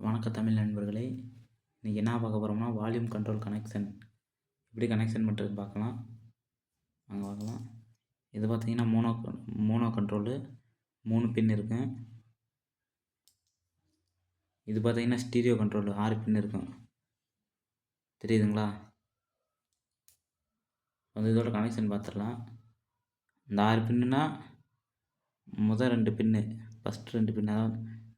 வணக்கம் தமிழ் நண்பர்களே. இன்றைக்கி என்ன பார்க்க போகிறோம்னா வால்யூம் கண்ட்ரோல் கனெக்ஷன் எப்படி கனெக்ஷன் பண்ணுறதுன்னு பார்க்கலாம். வாங்க பார்க்கலாம். இது பார்த்திங்கன்னா மோனோ கண்ட்ரோலு 3 பின் இருக்கும். இது பார்த்திங்கன்னா ஸ்டீரியோ கண்ட்ரோலு 6 பின் இருக்கும். தெரியுதுங்களா? வந்து இதோட கனெக்ஷன் பார்த்துடலாம். இந்த 6 பின்னுனா முதல் 2 பின்னு, ஃபஸ்ட்டு 2 பின்னு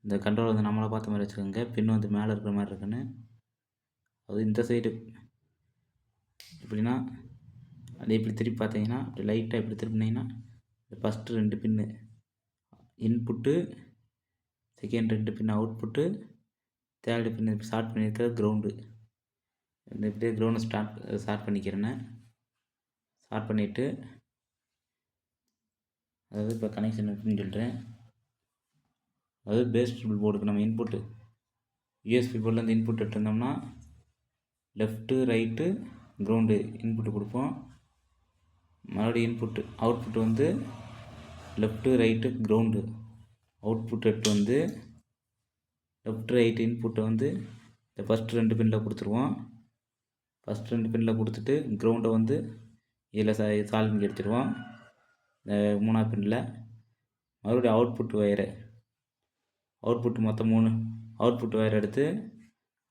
இந்த கண்ட்ரோல் வந்து நம்மளை பார்த்த மாதிரி வச்சுக்கோங்க. பின் வந்து மேலே இருக்கிற மாதிரி இருக்குன்னு. அது இந்த சைடு எப்படின்னா அது இப்படி திருப்பி பார்த்தீங்கன்னா அப்படி லைட்டாக இப்படி திருப்பினீங்கன்னா ஃபஸ்ட்டு 2 பின்னு இன்புட்டு, செகண்ட் 2 பின்னு அவுட்புட்டு, தேர்டு பின்னு ஸ்டார்ட் பண்ணியிருக்கிறது கிரவுண்டு. இந்த இப்படியே கிரவுண்டு ஸ்டார்ட் பண்ணிக்கிறேன்னு ஸ்டார்ட் பண்ணிவிட்டு அதாவது இப்போ கனெக்ஷன் எப்படின்னு சொல்கிறேன். அதாவது பேஸ் ட்ரிபிள் போர்டுக்கு நம்ம இன்புட்டு யூஎஸ்பி போர்ட்லேருந்து இன்புட் எடுத்திருந்தோம்னா லெஃப்ட்டு ரைட்டு கிரவுண்டு இன்புட்டு கொடுப்போம். மறுபடியும் இன்புட்டு அவுட்புட் வந்து லெஃப்ட்டு ரைட்டு கிரவுண்டு அவுட்புட் எடுத்து வந்து லெஃப்ட் ரைட்டு இன்புட்டை வந்து இந்த ஃபஸ்ட்டு 2 பின்னில் கொடுத்துருவோம். ஃபஸ்ட்டு 2 பின்னில் கொடுத்துட்டு கிரவுண்டை வந்து இதில் சால்விங் எடுத்துடுவோம். இந்த 3ஆவது பின்னில் மறுபடியும் அவுட்புட் மொத்தம் 3 அவுட்புட் வயர் எடுத்து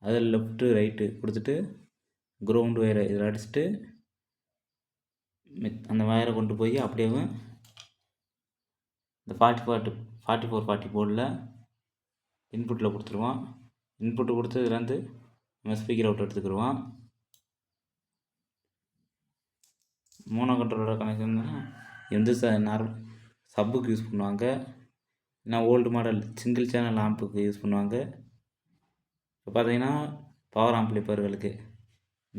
அதில் லெஃப்ட்டு ரைட்டு கொடுத்துட்டு கிரவுண்டு வயரை இதில் அடிச்சுட்டு அந்த வயரை கொண்டு போய் அப்படியே இந்த 4440 போர்டில் இன்புட்டில் கொடுத்துருவோம். இன்புட்டு கொடுத்து இதுலேருந்து நம்ம ஸ்பீக்கர் அவுட் எடுத்துக்கிடுவோம். மோனோ கண்ட்ரோலோட கனெக்ஷன் வந்து நார்மல் சப்புக்கு யூஸ் பண்ணுவாங்க. இல்லைனா ஓல்டு மாடல் சிங்கிள் சேனல் ஆம்புக்கு யூஸ் பண்ணுவாங்க. இப்போ பார்த்தீங்கன்னா பவர் ஆம்ப்ளிஃபயர்களுக்கு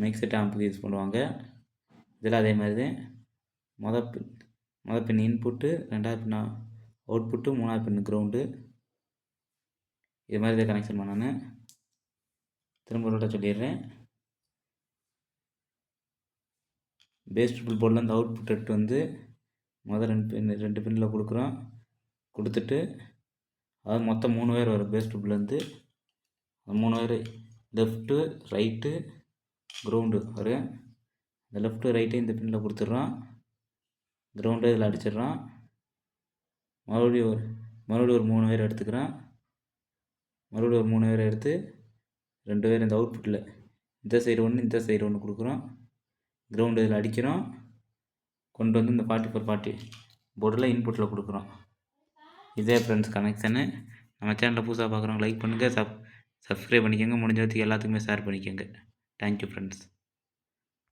மிக்சட் ஆம்புக்கு யூஸ் பண்ணுவாங்க. இதில் அதே மாதிரி தான் மொதல் பின் இன்புட்டு, 2ஆவது பின் அவுட்புட்டு, 3ஆவது பின் கிரவுண்டு. இது மாதிரி தான் கனெக்ஷன் பண்ணணும். திரும்ப சொல்லிடுறேன். பேஸ் ட்ரிபிள் போர்ட்லேருந்து அவுட்புட் எடுத்து வந்து முதல் 2 பின்னில் கொடுக்குறோம். கொடுத்துட்டு அதாவது மொத்தம் 3 வயர் வரும். பேஸ் ட்ரிபிள்லேருந்து 3 வயர் லெஃப்ட்டு ரைட்டு கிரவுண்டு வரும். இந்த லெஃப்ட்டு ரைட்டு இந்த பின்னில் கொடுத்துட்றோம். கிரவுண்டு இதில் அடிச்சிடுறோம். மறுபடியும் ஒரு 3 வயர் எடுத்துக்கிறோம். மறுபடியும் ஒரு 3 வயர் எடுத்து 2 வயர் இந்த அவுட்புட்டில் இந்த சைடு ஒன்று இந்த சைடு ஒன்று கொடுக்குறோம். கிரவுண்டு இதில் அடிக்கிறோம். கொண்டு வந்து இந்த 4440 போர்டில் இன்புட்டில் கொடுக்குறோம். இதே ஃப்ரெண்ட்ஸ் கனெக்ஷனு. நம்ம சேனலில் புதுசாக பார்க்குறவங்க லைக் பண்ணுங்கள், சப்ஸ்கிரைப் பண்ணிக்கோங்க. முடிஞ்ச வரைக்கும் எல்லாத்துக்குமே ஷேர் பண்ணிக்கோங்க. Thank you friends.